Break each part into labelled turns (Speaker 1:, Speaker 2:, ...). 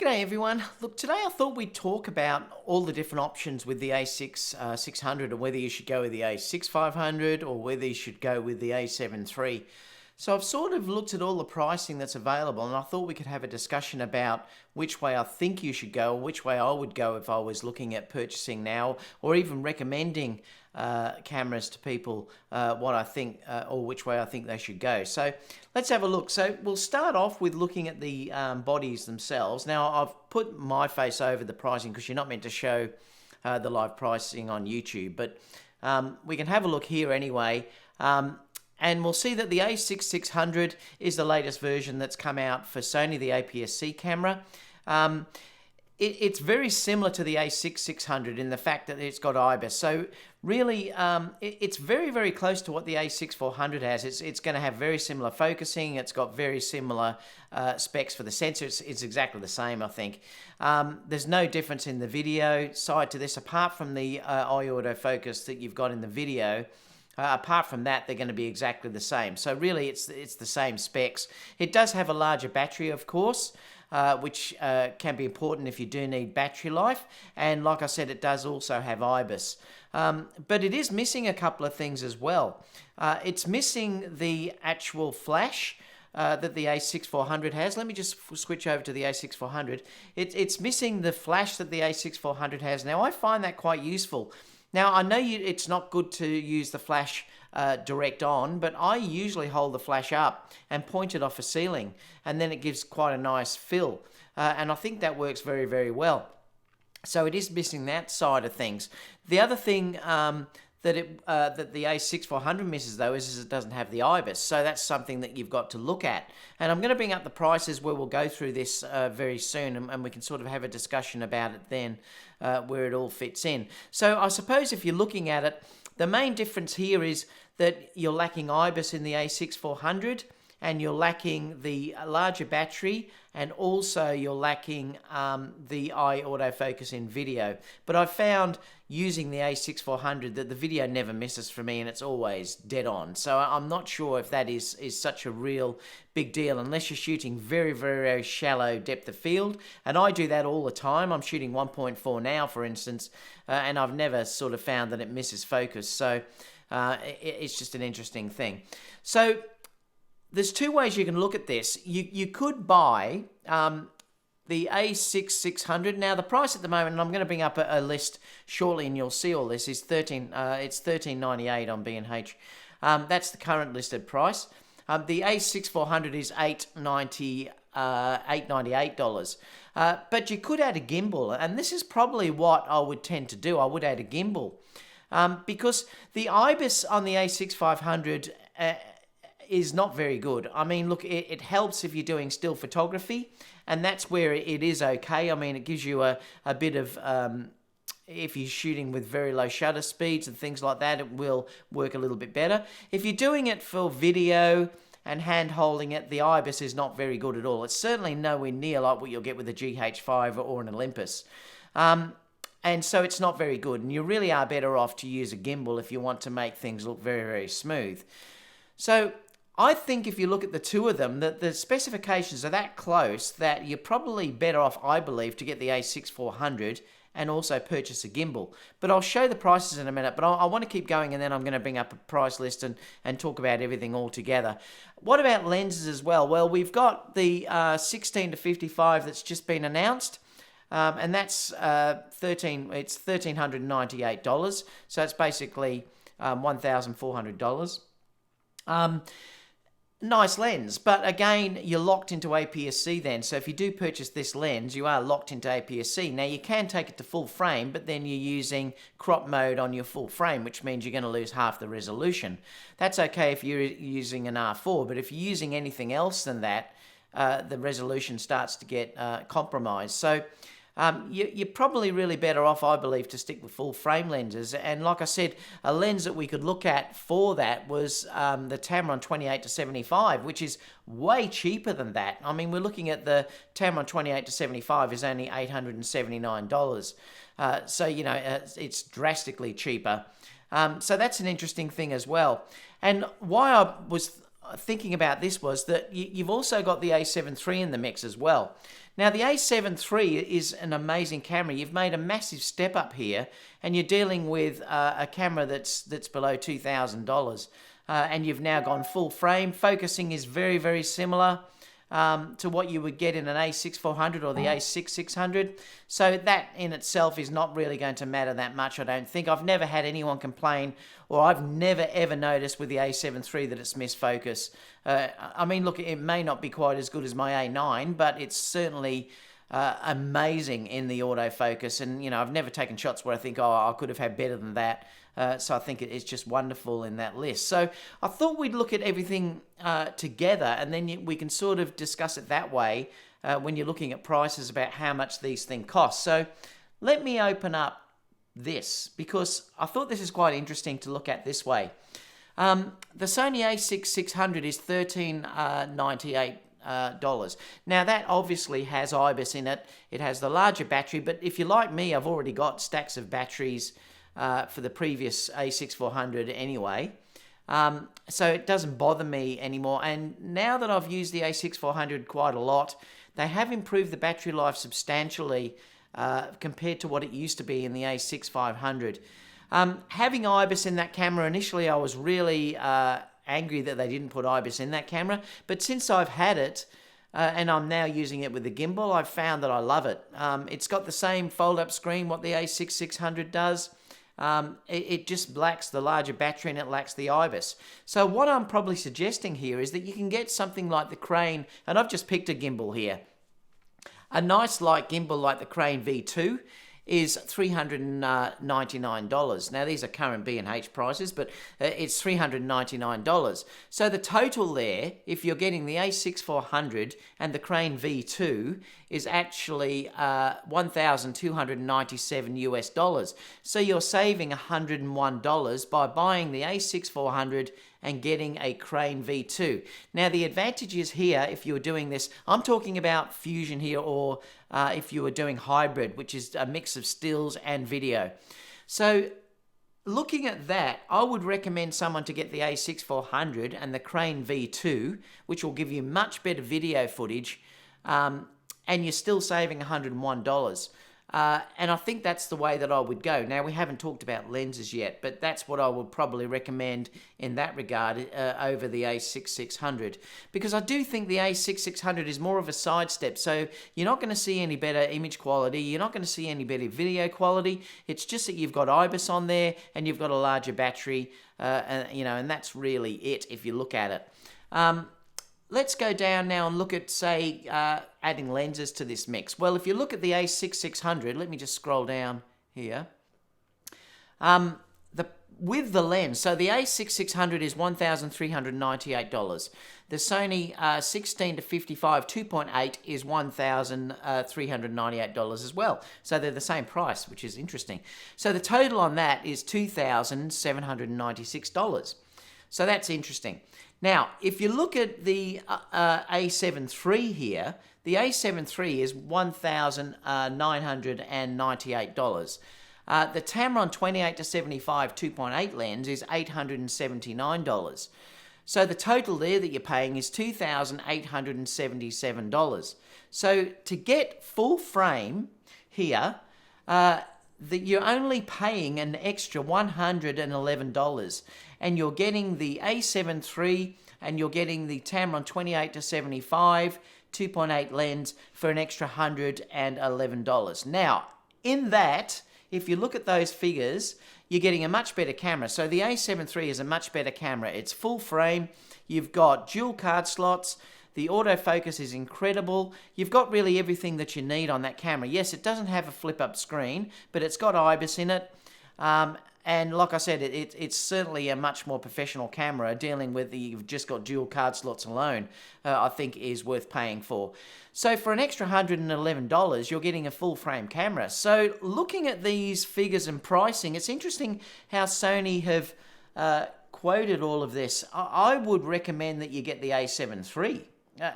Speaker 1: G'day everyone. Look, today I thought we'd talk about all the different options with the a6600 and whether you should go with the a6500 or whether you should go with the a7iii. So I've sort of looked at all the pricing that's available and I thought we could have a discussion about which way I think you should go or which way I would go if I was looking at purchasing now or even recommending cameras to people, what I think or which way I think they should go. So let's have a look. So we'll start off with looking at the bodies themselves. Now I've put my face over the pricing because you're not meant to show the live pricing on YouTube, but we can have a look here anyway. And we'll see that the a6600 is the latest version that's come out for Sony, the APS-C camera. It's very similar to the a6600 in the fact that it's got IBIS. So really, it's very, very close to what the a6400 has. It's going to have very similar focusing. It's got very similar specs for the sensor. It's exactly the same, I think. There's no difference in the video side to this, apart from the eye autofocus that you've got in the video. Apart from that, they're going to be exactly the same. So really, it's the same specs. It does have a larger battery, of course, which can be important if you do need battery life. And like I said, it does also have IBIS. But it is missing a couple of things as well. It's missing the actual flash that the a6400 has. Let me just switch over to the a6400. It's missing the flash that the a6400 has. Now, I find that quite useful. Now, I know it's not good to use the flash direct on, but I usually hold the flash up and point it off a ceiling, and then it gives quite a nice fill. And I think that works very, very well. So it is missing that side of things. The other thing that the a6400 misses, though, is it doesn't have the IBIS. So that's something that you've got to look at. And I'm going to bring up the prices where we'll go through this very soon, and we can sort of have a discussion about it then, where it all fits in. So I suppose if you're looking at it, the main difference here is that you're lacking IBIS in the a6400, and you're lacking the larger battery, and also you're lacking the eye autofocus in video. But I've found using the a6400 that the video never misses for me and it's always dead on. So I'm not sure if that is such a real big deal unless you're shooting very, very, very shallow depth of field. And I do that all the time. I'm shooting 1.4 now, for instance, and I've never sort of found that it misses focus. So it's just an interesting thing. So there's two ways you can look at this. You could buy the a6600. Now the price at the moment, and I'm going to bring up a list shortly, and you'll see all this, is it's $13.98 on B&H. That's the current listed price. The a6400 is $898. But you could add a gimbal, and this is probably what I would tend to do. I would add a gimbal because the IBIS on the a6500 is not very good. I mean, look, it helps if you're doing still photography, and that's where it is okay. I mean, it gives you a bit of, if you're shooting with very low shutter speeds and things like that, it will work a little bit better. If you're doing it for video and hand holding it, the IBIS is not very good at all. It's certainly nowhere near like what you'll get with a GH5 or an Olympus. And so it's not very good, and you really are better off to use a gimbal if you want to make things look very, very smooth. So I think if you look at the two of them, that the specifications are that close that you're probably better off, I believe, to get the a6400 and also purchase a gimbal. But I'll show the prices in a minute, but I want to keep going, and then I'm going to bring up a price list and talk about everything all together. What about lenses as well? Well, we've got the 16 to 55 that's just been announced. And that's $1,398, so it's basically $1,400. Nice lens, but again, you're locked into APS-C then. So if you do purchase this lens, you are locked into APS-C. Now, you can take it to full frame, but then you're using crop mode on your full frame, which means you're going to lose half the resolution. That's okay if you're using an R4, but if you're using anything else than that, the resolution starts to get compromised. So you're probably really better off, I believe, to stick with full frame lenses. And like I said, a lens that we could look at for that was the Tamron 28 to 75, which is way cheaper than that. I mean, we're looking at the Tamron 28 to 75 is only $879. So, you know, it's drastically cheaper. So that's an interesting thing as well. And why I was thinking about this was that you've also got the A7 III in the mix as well. Now, the A7 III is an amazing camera. You've made a massive step up here, and you're dealing with a camera that's below $2,000. And you've now gone full frame. Focusing is very, very similar to what you would get in an a6400 or the a6600. So that in itself is not really going to matter that much, I don't think. I've never had anyone complain, or I've never ever noticed with the a7 III that it's missed focus. I mean, look, it may not be quite as good as my A9, but it's certainly amazing in the autofocus. And, you know, I've never taken shots where I think, oh, I could have had better than that. So I think it's just wonderful in that list. So I thought we'd look at everything together, and then we can sort of discuss it that way when you're looking at prices about how much these things cost. So let me open up this, because I thought this is quite interesting to look at this way. The Sony a6600 is $13.98. Now that obviously has IBIS in it. It has the larger battery, but if you're like me, I've already got stacks of batteries for the previous a6400 anyway. So it doesn't bother me anymore. And now that I've used the a6400 quite a lot, they have improved the battery life substantially compared to what it used to be in the a6500. Having IBIS in that camera, initially I was really angry that they didn't put IBIS in that camera, but since I've had it, and I'm now using it with the gimbal, I've found that I love it. It's got the same fold-up screen what the a6600 does. It just lacks the larger battery and it lacks the IBIS. So what I'm probably suggesting here is that you can get something like the Crane, and I've just picked a gimbal here. A nice light gimbal like the Crane V2 is $399. Now, these are current B&H prices, but it's $399. So the total there, if you're getting the a6400 and the Crane V2, is actually $1,297 US. So you're saving $101 by buying the a6400 and getting a Crane V2. Now, the advantage is here, if you were doing this, I'm talking about Fusion here, or if you were doing hybrid, which is a mix of stills and video. So looking at that, I would recommend someone to get the a6400 and the Crane V2, which will give you much better video footage, and you're still saving $101. And I think that's the way that I would go. Now, we haven't talked about lenses yet, but that's what I would probably recommend in that regard over the a6600, because I do think the a6600 is more of a sidestep. So you're not going to see any better image quality. You're not going to see any better video quality. It's just that you've got IBIS on there and you've got a larger battery, and that's really it if you look at it. Let's go down now and look at, say, adding lenses to this mix. Well, if you look at the a6600, let me just scroll down here. With the lens, so the a6600 is $1,398. The Sony 16 to 55 2.8 is $1,398 as well. So they're the same price, which is interesting. So the total on that is $2,796. So that's interesting. Now, if you look at the a7 III here, the a7 III is $1,998. The Tamron 28 to 75 2.8 lens is $879. So the total there that you're paying is $2,877. So to get full frame here, you're only paying an extra $111, and you're getting the a7 III and you're getting the Tamron 28 to 75 2.8 lens for an extra $111. Now, in that, if you look at those figures, you're getting a much better camera. So the a7 III is a much better camera. It's full frame. You've got dual card slots. The autofocus is incredible. You've got really everything that you need on that camera. Yes, it doesn't have a flip-up screen, but it's got IBIS in it. And like I said, it's certainly a much more professional camera. Dealing with you've just got dual card slots alone, I think is worth paying for. So for an extra $111, you're getting a full frame camera. So looking at these figures and pricing, it's interesting how Sony have quoted all of this. I would recommend that you get the a7 III.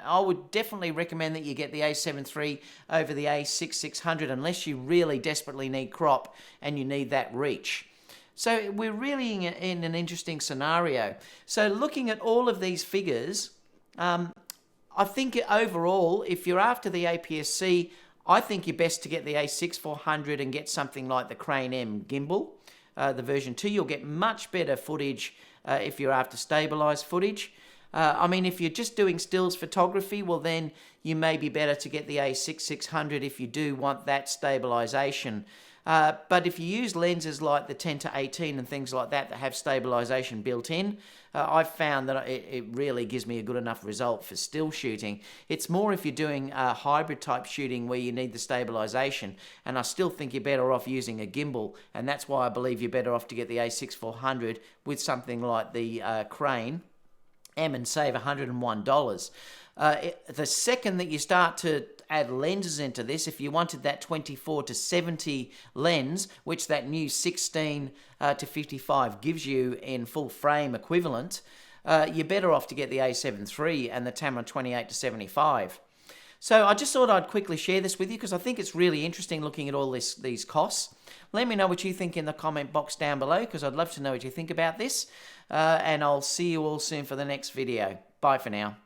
Speaker 1: I would definitely recommend that you get the a7 III over the a6600 unless you really desperately need crop and you need that reach. So we're really in an interesting scenario. So looking at all of these figures, I think overall, if you're after the APS-C, I think you're best to get the a6400 and get something like the Crane M gimbal, the version 2. You'll get much better footage if you're after stabilized footage. I mean, if you're just doing stills photography, well then you may be better to get the a6600 if you do want that stabilization. But if you use lenses like the 10 to 18 and things like that that have stabilization built in, I've found that it really gives me a good enough result for still shooting. It's more if you're doing hybrid type shooting where you need the stabilization, and I still think you're better off using a gimbal, and that's why I believe you're better off to get the a6400 with something like the Crane M and save $101. The second that you start to add lenses into this, if you wanted that 24 to 70 lens, which that new 16 to 55 gives you in full frame equivalent, you're better off to get the a7iii and the Tamron 28 to 75. So I just thought I'd quickly share this with you because I think it's really interesting looking at all these costs. Let me know what you think in the comment box down below because I'd love to know what you think about this. And I'll see you all soon for the next video. Bye for now.